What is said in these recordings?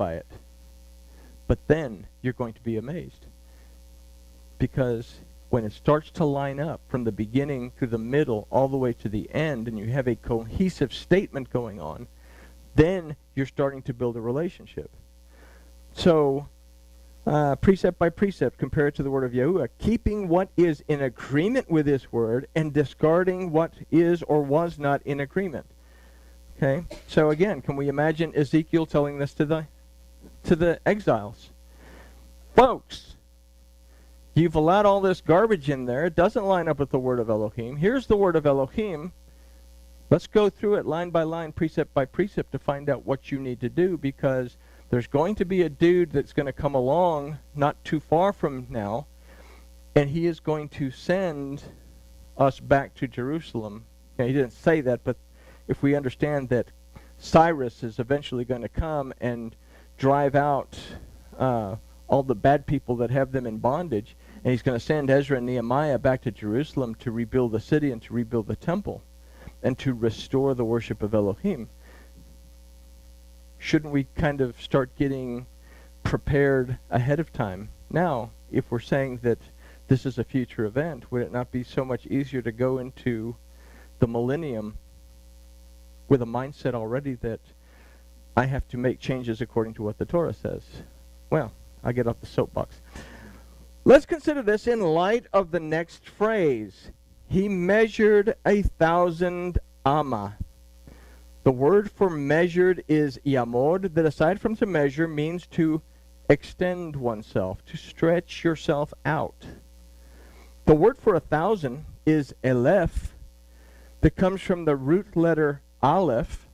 by it. But then you're going to be amazed. Because when it starts to line up from the beginning to the middle all the way to the end, and you have a cohesive statement going on, then you're starting to build a relationship. So, precept by precept, compare it to the word of Yahuwah, keeping what is in agreement with this word and discarding what is or was not in agreement. Okay? So again, can we imagine Ezekiel telling this to the exiles? Folks, you've allowed all this garbage in there. It doesn't line up with the word of Elohim. Here's the word of Elohim. Let's go through it line by line, precept by precept, to find out what you need to do, because there's going to be a dude that's going to come along not too far from now, and he is going to send us back to Jerusalem. Now, he didn't say that, but if we understand that Cyrus is eventually going to come and drive out all the bad people that have them in bondage, and he's going to send Ezra and Nehemiah back to Jerusalem to rebuild the city and to rebuild the temple and to restore the worship of Elohim. Shouldn't we kind of start getting prepared ahead of time? Now, if we're saying that this is a future event, would it not be so much easier to go into the millennium with a mindset already that I have to make changes according to what the Torah says? Well, I'll get off the soapbox. Let's consider this in light of the next phrase. He measured 1,000 amma. The word for measured is yamod, that aside from to measure means to extend oneself, to stretch yourself out. The word for 1,000 is elef, that comes from the root letter aleph,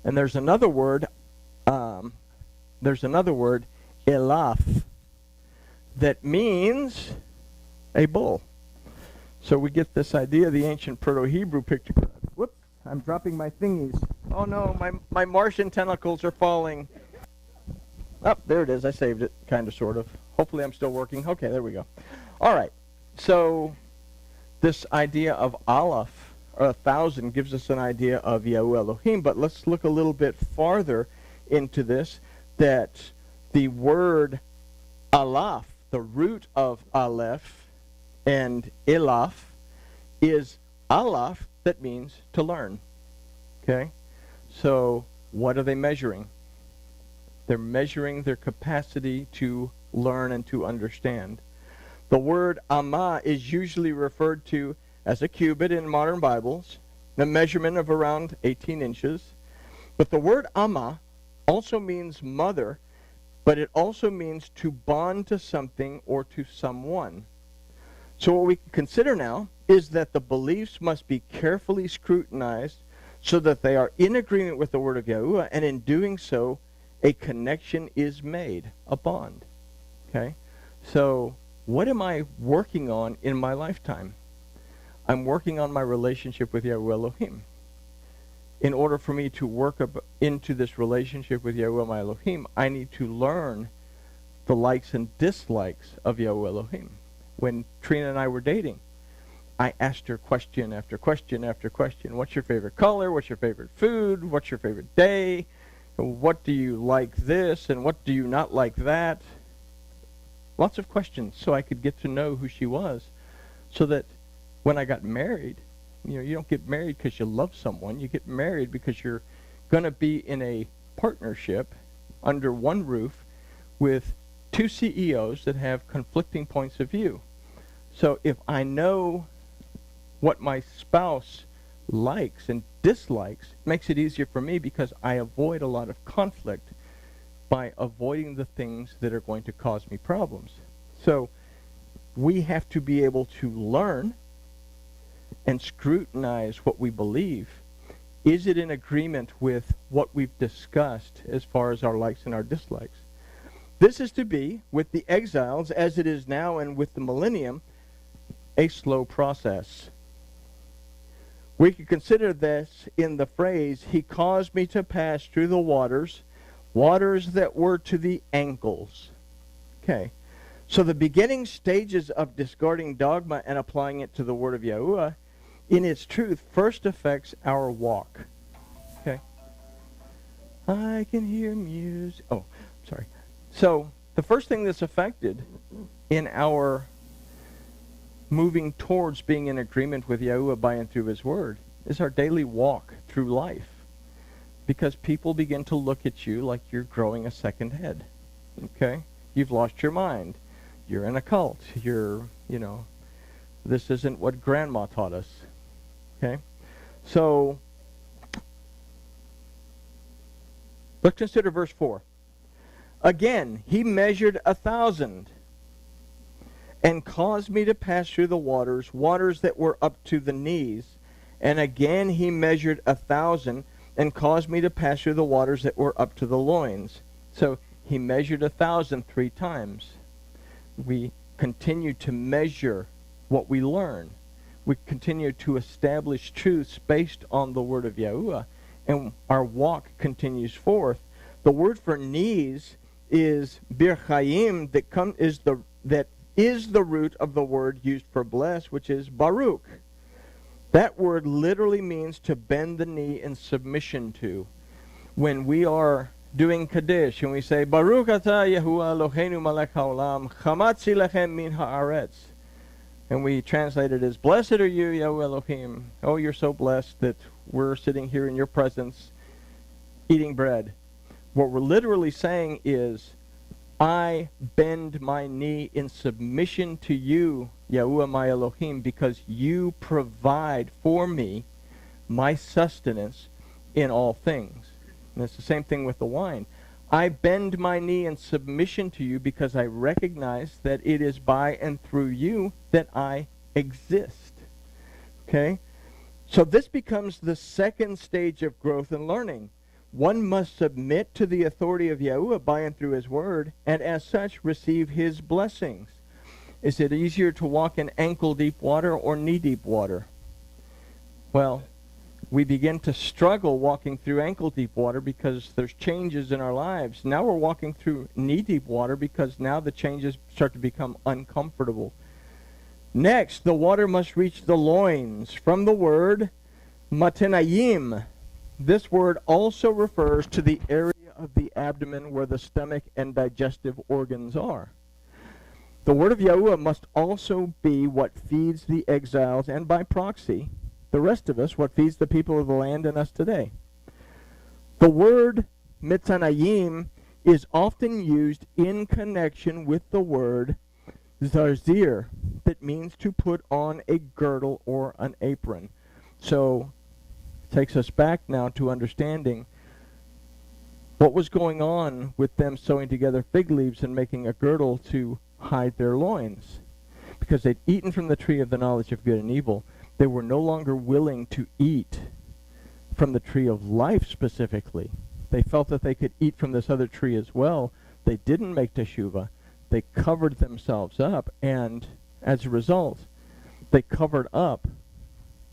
and there's another word elaf, that means a bull. So we get this idea of the ancient Proto-Hebrew picture. Whoops, I'm dropping my thingies. Oh no, my Martian tentacles are falling. Oh, there it is. I saved it, kind of, sort of. Hopefully I'm still working. Okay, there we go. All right, so this idea of Aleph, or 1,000, gives us an idea of Yahuwah Elohim, but let's look a little bit farther into this, that the word Alaf, the root of Aleph, and Elaf is Alaf, that means to learn. Okay? So what are they measuring? They're measuring their capacity to learn and to understand. The word amma is usually referred to as a cubit in modern Bibles, the measurement of around 18 inches. But the word amma also means mother, but it also means to bond to something or to someone. So what we can consider now is that the beliefs must be carefully scrutinized so that they are in agreement with the word of Yahuwah, and in doing so, a connection is made, a bond. Okay? So what am I working on in my lifetime? I'm working on my relationship with Yahuwah Elohim. In order for me to work into this relationship with Yahuwah my Elohim, I need to learn the likes and dislikes of Yahuwah Elohim. When Trina and I were dating, I asked her question after question after question. What's your favorite color? What's your favorite food? What's your favorite day? What do you like this? And what do you not like that? Lots of questions so I could get to know who she was, so that when I got married, you don't get married because you love someone. You get married because you're going to be in a partnership under one roof with two CEOs that have conflicting points of view. So if I know what my spouse likes and dislikes, it makes it easier for me because I avoid a lot of conflict by avoiding the things that are going to cause me problems. So we have to be able to learn and scrutinize what we believe. Is it in agreement with what we've discussed as far as our likes and our dislikes? This is to be, with the exiles, as it is now and with the millennium, a slow process. We can consider this in the phrase, he caused me to pass through the waters, waters that were to the ankles. Okay. So the beginning stages of discarding dogma and applying it to the word of Yahuwah in its truth first affects our walk. Okay. I can hear music. Oh, sorry. So the first thing that's affected in our moving towards being in agreement with Yahuwah by and through his word is our daily walk through life. Because people begin to look at you like you're growing a second head. Okay? You've lost your mind. You're in a cult. You're, this isn't what grandma taught us. Okay? So, let's consider verse 4. Again, he measured 1,000 and caused me to pass through the waters that were up to the knees. And again he measured 1,000 and caused me to pass through the waters that were up to the loins. So he measured 1,000 3 times. We continue to measure what we learn. We continue to establish truths based on the word of Yahuwah, and our walk continues forth. The word for knees is bir chaim, that is the root of the word used for bless, which is baruch. That word literally means to bend the knee in submission to. When we are doing Kaddish and we say, Baruch atah Yahuwah Eloheinu melech haolam, chamatzi lechem min haaretz. And we translate it as, blessed are you, Yahuwah Elohim. Oh, you're so blessed that we're sitting here in your presence eating bread. What we're literally saying is, I bend my knee in submission to you, Yahuwah my Elohim, because you provide for me my sustenance in all things. And it's the same thing with the wine. I bend my knee in submission to you because I recognize that it is by and through you that I exist. Okay? So this becomes the second stage of growth and learning. One must submit to the authority of Yahuwah by and through his word, and as such receive his blessings. Is it easier to walk in ankle-deep water or knee-deep water? Well, we begin to struggle walking through ankle-deep water because there's changes in our lives. Now we're walking through knee-deep water because now the changes start to become uncomfortable. Next, the water must reach the loins. From the word matenayim, this word also refers to the area of the abdomen where the stomach and digestive organs are. The word of Yahuwah must also be what feeds the exiles, and by proxy, the rest of us, what feeds the people of the land and us today. The word mitzanayim is often used in connection with the word zarzir, that means to put on a girdle or an apron. So, takes us back now to understanding what was going on with them sewing together fig leaves and making a girdle to hide their loins. Because they'd eaten from the tree of the knowledge of good and evil, they were no longer willing to eat from the tree of life specifically. They felt that they could eat from this other tree as well. They didn't make teshuvah. They covered themselves up, and as a result, they covered up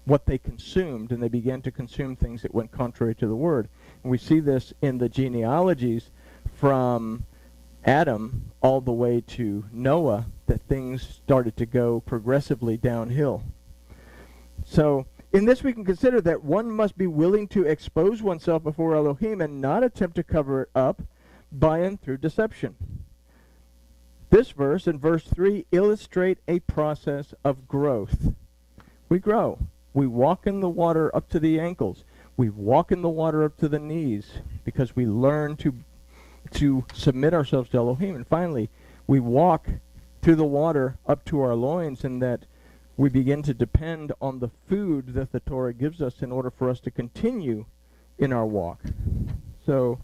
what they consumed, and they began to consume things that went contrary to the word. And we see this in the genealogies from Adam all the way to Noah, that things started to go progressively downhill. So in this we can consider that one must be willing to expose oneself before Elohim and not attempt to cover it up by and through deception. This verse and verse 3 illustrate a process of growth. We grow. We walk in the water up to the ankles. We walk in the water up to the knees because we learn to submit ourselves to Elohim. And finally, we walk through the water up to our loins, and that we begin to depend on the food that the Torah gives us in order for us to continue in our walk. So,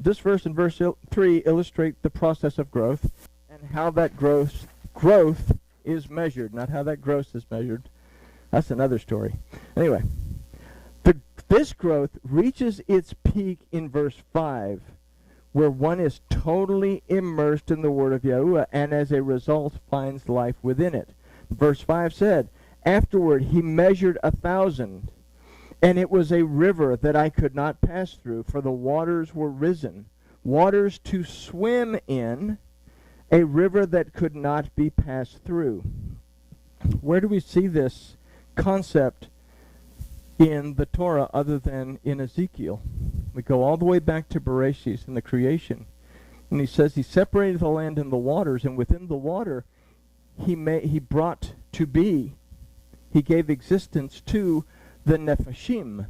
this verse and verse 3 illustrate the process of growth and how that growth is measured, not how that growth is measured. That's another story. Anyway, this growth reaches its peak in verse 5, where one is totally immersed in the word of Yahuwah, and as a result finds life within it. Verse 5 said, afterward he measured 1,000, and it was a river that I could not pass through, for the waters were risen, waters to swim in, a river that could not be passed through. Where do we see this concept in the Torah other than in Ezekiel. We go all the way back to Bereshit in the creation. And he says he separated the land and the waters, and within the water he brought to be, he gave existence to the Nephashim,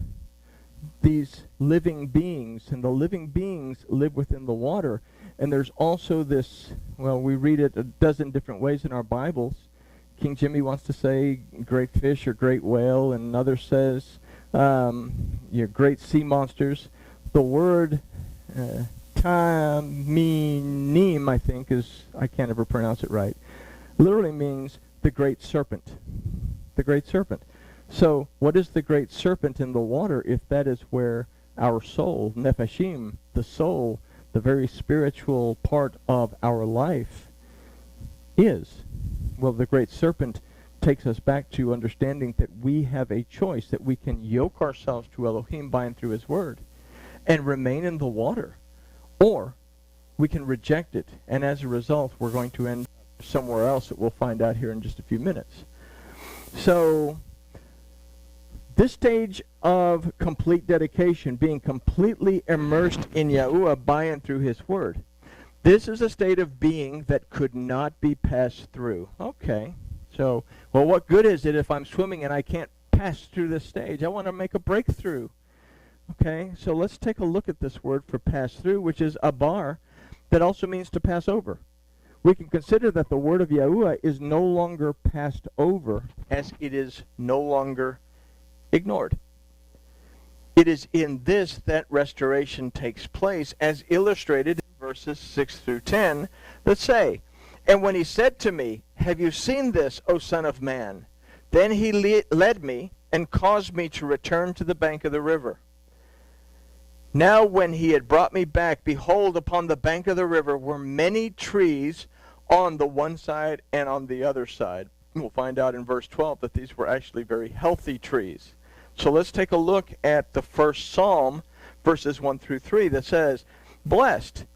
these living beings. And the living beings live within the water. And there's also this, well, we read it a dozen different ways in our Bibles. King Jimmy wants to say great fish or great whale, and another says great sea monsters. The word Taminim, I think, I can't ever pronounce it right, literally means the great serpent. The great serpent. So what is the great serpent in the water if that is where our soul, Nephashim, the soul, the very spiritual part of our life is? Well, the great serpent takes us back to understanding that we have a choice, that we can yoke ourselves to Elohim by and through his word and remain in the water, or we can reject it, and as a result we're going to end up somewhere else that we'll find out here in just a few minutes. So this stage of complete dedication, being completely immersed in Yahuwah by and through his word, this is a state of being that could not be passed through. Okay, so, well, what good is it if I'm swimming and I can't pass through this stage? I want to make a breakthrough. Okay, so let's take a look at this word for pass through, which is abar, that also means to pass over. We can consider that the word of Yahuwah is no longer passed over, as it is no longer ignored. It is in this that restoration takes place, as illustrated in verses 6 through 10 that say, "And when he said to me, 'Have you seen this, O Son of Man?' Then he led me and caused me to return to the bank of the river. Now when he had brought me back, behold, upon the bank of the river were many trees on the one side and on the other side." We'll find out in verse 12 that these were actually very healthy trees. So let's take a look at the first psalm, verses 1 through 3, that says, "Blessed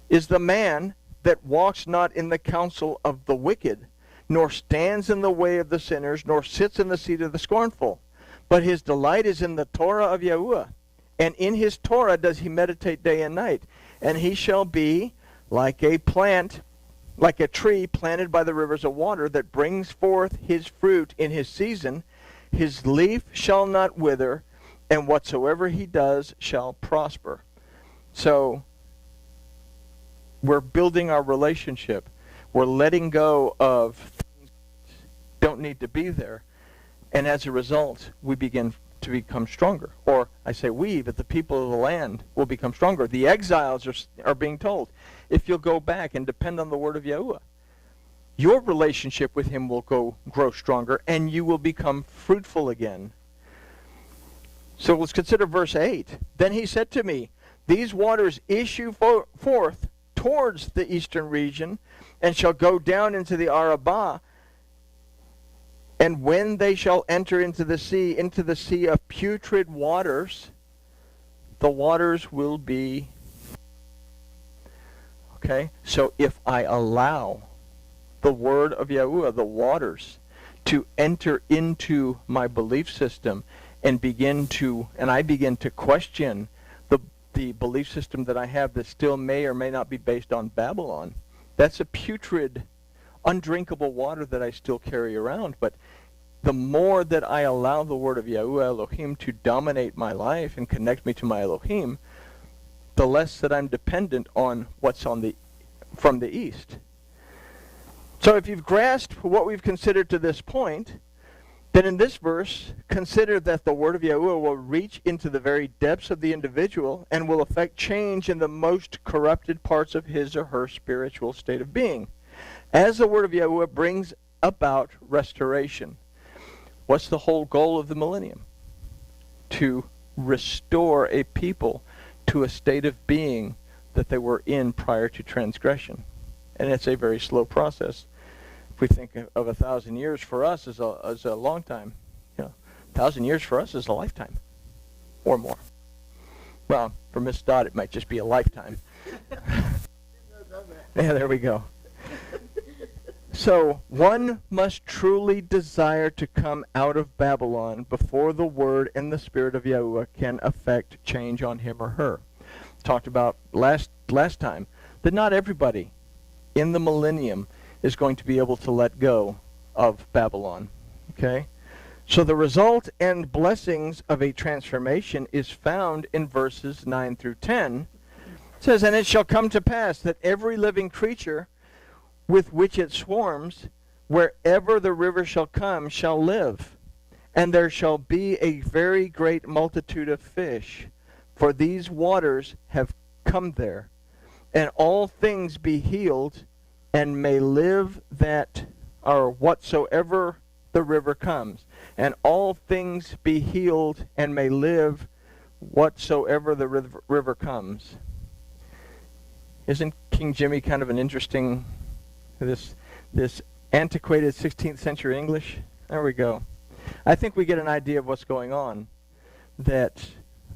is the man that walks not in the counsel of the wicked, nor stands in the way of the sinners, nor sits in the seat of the scornful. But his delight is in the Torah of Yahuwah, and in his Torah does he meditate day and night. And he shall be like a tree planted by the rivers of water, that brings forth his fruit in his season. His leaf shall not wither, and whatsoever he does shall prosper." So we're building our relationship. We're letting go of things that don't need to be there. And as a result, we begin to become stronger. Or I say we, but the people of the land will become stronger. The exiles are being told, if you'll go back and depend on the word of Yahuwah, your relationship with him will grow stronger, and you will become fruitful again. So let's consider verse 8. "Then he said to me, These waters issue forth towards the eastern region, and shall go down into the Arabah. And when they shall enter into the sea of putrid waters, the waters will be..." Okay, so if I allow the word of Yahuwah, the waters, to enter into my belief system, and I begin to question the belief system that I have that still may or may not be based on Babylon, that's a putrid, undrinkable water that I still carry around. But the more that I allow the word of Yahuwah Elohim to dominate my life and connect me to my Elohim, the less that I'm dependent on what's from the east. So if you've grasped what we've considered to this point, then in this verse, consider that the word of Yahuwah will reach into the very depths of the individual and will affect change in the most corrupted parts of his or her spiritual state of being, as the word of Yahuwah brings about restoration. What's the whole goal of the millennium? To restore a people to a state of being that they were in prior to transgression. And it's a very slow process. If we think of 1,000 years for us as a long time, 1,000 years for us is a lifetime or more. Well, for Miss Dodd, it might just be a lifetime. Yeah, there we go. So one must truly desire to come out of Babylon before the word and the spirit of Yahuwah can affect change on him or her. Talked about last time that not everybody in the millennium is going to be able to let go of Babylon. Okay? So the result and blessings of a transformation is found in verses 9 through 10. It says, "And it shall come to pass that every living creature with which it swarms, wherever the river shall come, shall live. And there shall be a very great multitude of fish, for these waters have come there. And all things be healed, and may live that are whatsoever the river comes. And all things be healed, and may live whatsoever the river comes." Isn't King Jimmy kind of an interesting, this antiquated 16th century English? There we go. I think we get an idea of what's going on. That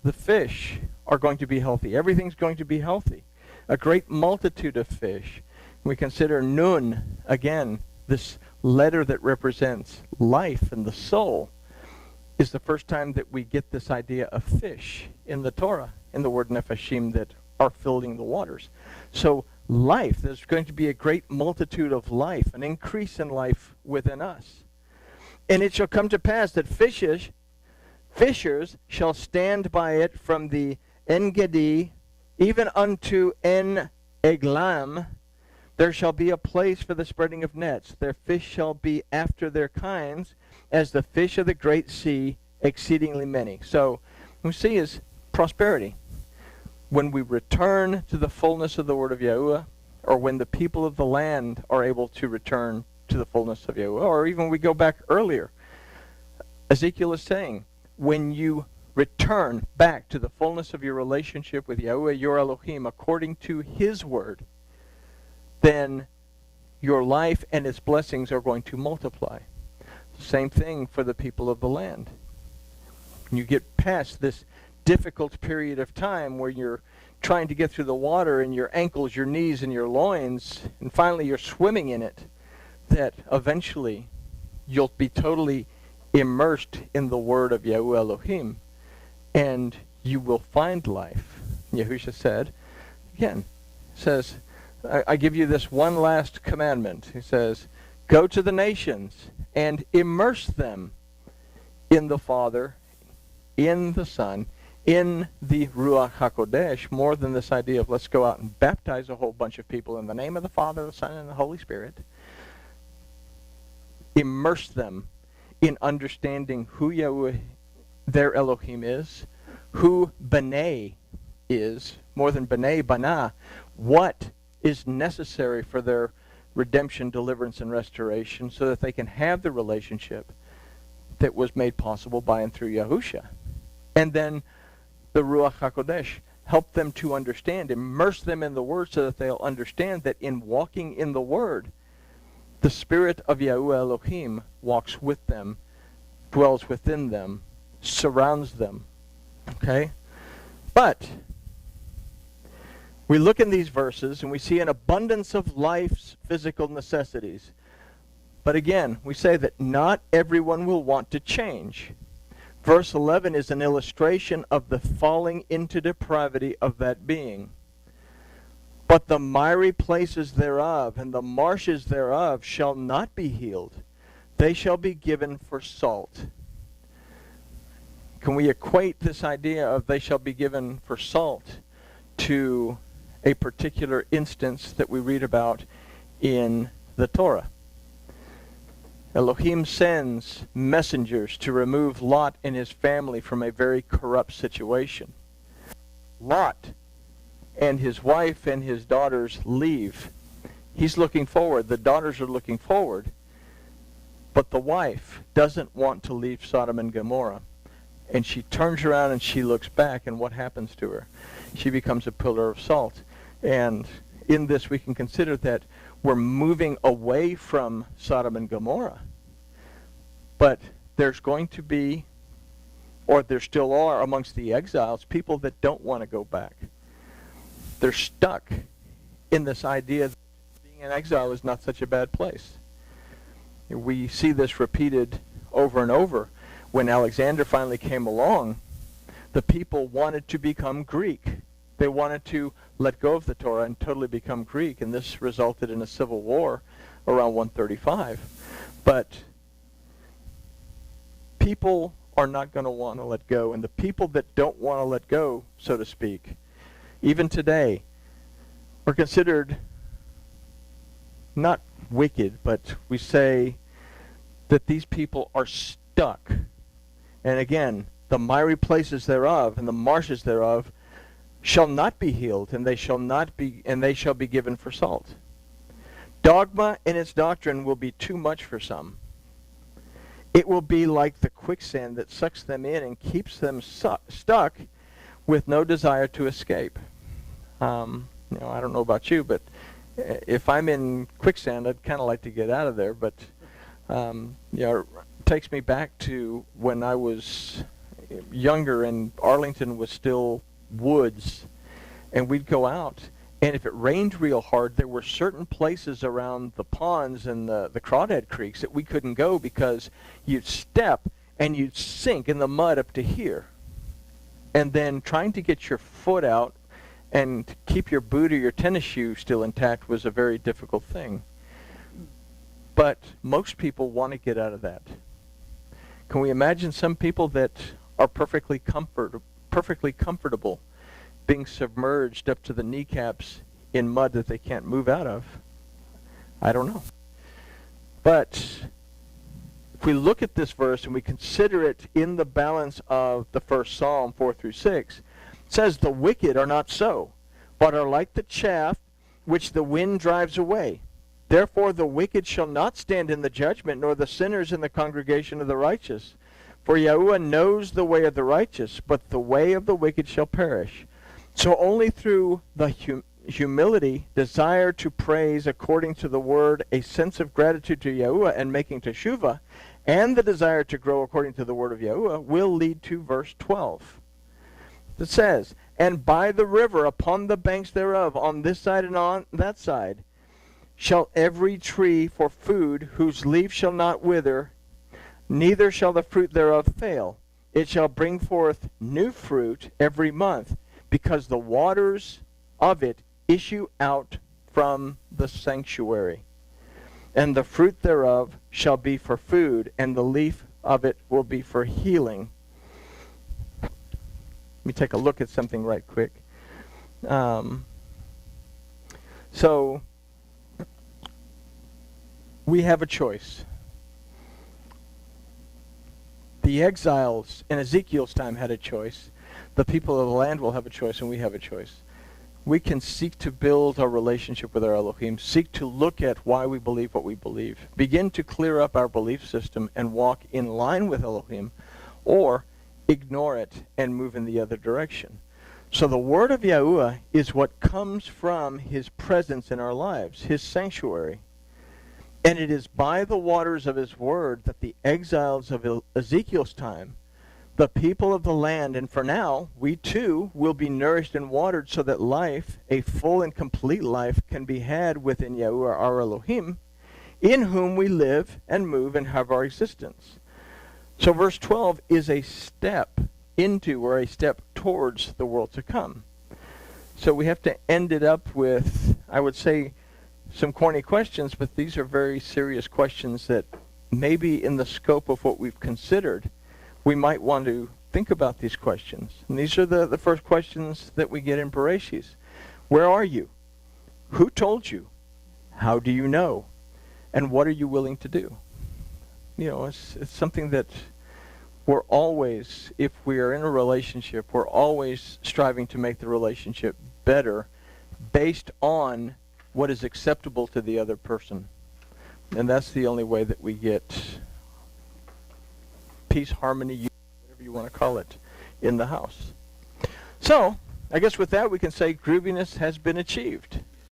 the fish are going to be healthy. Everything's going to be healthy. A great multitude of fish. We consider Nun, again, this letter that represents life and the soul, is the first time that we get this idea of fish in the Torah, in the word Nefashim, that are filling the waters. So life, there's going to be a great multitude of life, an increase in life within us. "And it shall come to pass that fishers shall stand by it from the En-Gedi even unto En-Eglam. There shall be a place for the spreading of nets. Their fish shall be after their kinds, as the fish of the great sea, exceedingly many." So we see is prosperity. When we return to the fullness of the word of Yahuwah, or when the people of the land are able to return to the fullness of Yahuwah, or even we go back earlier, Ezekiel is saying, when you return back to the fullness of your relationship with Yahuwah, your Elohim, according to his word, then your life and its blessings are going to multiply. Same thing for the people of the land. When you get past this difficult period of time where you're trying to get through the water in your ankles, your knees, and your loins, and finally you're swimming in it, that eventually you'll be totally immersed in the word of Yahuwah Elohim, and you will find life. Yahusha said, again, says, I give you this one last commandment. He says, "Go to the nations and immerse them in the Father, in the Son, in the Ruach HaKodesh," more than this idea of let's go out and baptize a whole bunch of people in the name of the Father, the Son, and the Holy Spirit. Immerse them in understanding who Yahuwah, their Elohim, is, who B'nai is, more than B'nai, Bana, what is necessary for their redemption, deliverance, and restoration, so that they can have the relationship that was made possible by and through Yahusha. And then the Ruach HaKodesh, help them to understand, immerse them in the Word so that they'll understand that in walking in the Word, the Spirit of Yahuwah Elohim walks with them, dwells within them, surrounds them. Okay? But we look in these verses and we see an abundance of life's physical necessities. But again, we say that not everyone will want to change. Verse 11 is an illustration of the falling into depravity of that being. "But the miry places thereof and the marshes thereof shall not be healed. They shall be given for salt." Can we equate this idea of they shall be given for salt to a particular instance that we read about in the Torah? Elohim sends messengers to remove Lot and his family from a very corrupt situation. Lot and his wife and his daughters leave. He's looking forward. The daughters are looking forward. But the wife doesn't want to leave Sodom and Gomorrah. And she turns around and she looks back, and what happens to her? She becomes a pillar of salt. And in this we can consider that we're moving away from Sodom and Gomorrah. But there's going to be, or there still are amongst the exiles, people that don't want to go back. They're stuck in this idea that being an exile is not such a bad place. We see this repeated over and over. When Alexander finally came along, the people wanted to become Greek. They wanted to let go of the Torah and totally become Greek, and this resulted in a civil war around 135. But people are not going to want to let go, and the people that don't want to let go, so to speak, even today, are considered not wicked, but we say that these people are stuck. And again, the miry places thereof and the marshes thereof shall not be healed, and they shall be given for salt. Dogma and its doctrine will be too much for some. It will be like the quicksand that sucks them in and keeps them stuck with no desire to escape. I don't know about you, but if I'm in quicksand, I'd kind of like to get out of there. But it takes me back to when I was younger and Arlington was still woods, and we'd go out, and if it rained real hard, there were certain places around the ponds and the crawdad creeks that we couldn't go because you'd step and you'd sink in the mud up to here. And then trying to get your foot out and keep your boot or your tennis shoe still intact was a very difficult thing. But most people want to get out of that. Can we imagine some people that are perfectly comfortable being submerged up to the kneecaps in mud that they can't move out of? I don't know. But if we look at this verse and we consider it in the balance of the first Psalm 4 through 6, it says, "The wicked are not so, but are like the chaff which the wind drives away. Therefore the wicked shall not stand in the judgment, nor the sinners in the congregation of the righteous. For Yahuwah knows the way of the righteous, but the way of the wicked shall perish." So only through the humility, desire to praise according to the word, a sense of gratitude to Yahuwah and making teshuvah, and the desire to grow according to the word of Yahuwah will lead to verse 12. It says, "And by the river upon the banks thereof, on this side and on that side, shall every tree for food, whose leaf shall not wither, neither shall the fruit thereof fail. It shall bring forth new fruit every month, because the waters of it issue out from the sanctuary. And the fruit thereof shall be for food, and the leaf of it will be for healing." Let me take a look at something right quick. So we have a choice. The exiles in Ezekiel's time had a choice. The people of the land will have a choice, and we have a choice. We can seek to build our relationship with our Elohim, seek to look at why we believe what we believe, begin to clear up our belief system and walk in line with Elohim, or ignore it and move in the other direction. So the word of Yahuwah is what comes from his presence in our lives, his sanctuary. And it is by the waters of his word that the exiles of Ezekiel's time, the people of the land, and for now, we too will be nourished and watered so that life, a full and complete life, can be had within Yahuwah our Elohim, in whom we live and move and have our existence. So verse 12 is a step into, or a step towards, the world to come. So we have to end it up with, I would say, some corny questions, but these are very serious questions that maybe in the scope of what we've considered, we might want to think about these questions. And these are the first questions that we get in Bereshis. Where are you? Who told you? How do you know? And what are you willing to do? You know, it's something that we're always, if we are in a relationship, we're always striving to make the relationship better based on what is acceptable to the other person. And that's the only way that we get peace, harmony, whatever you want to call it, in the house. So, I guess with that we can say grooviness has been achieved.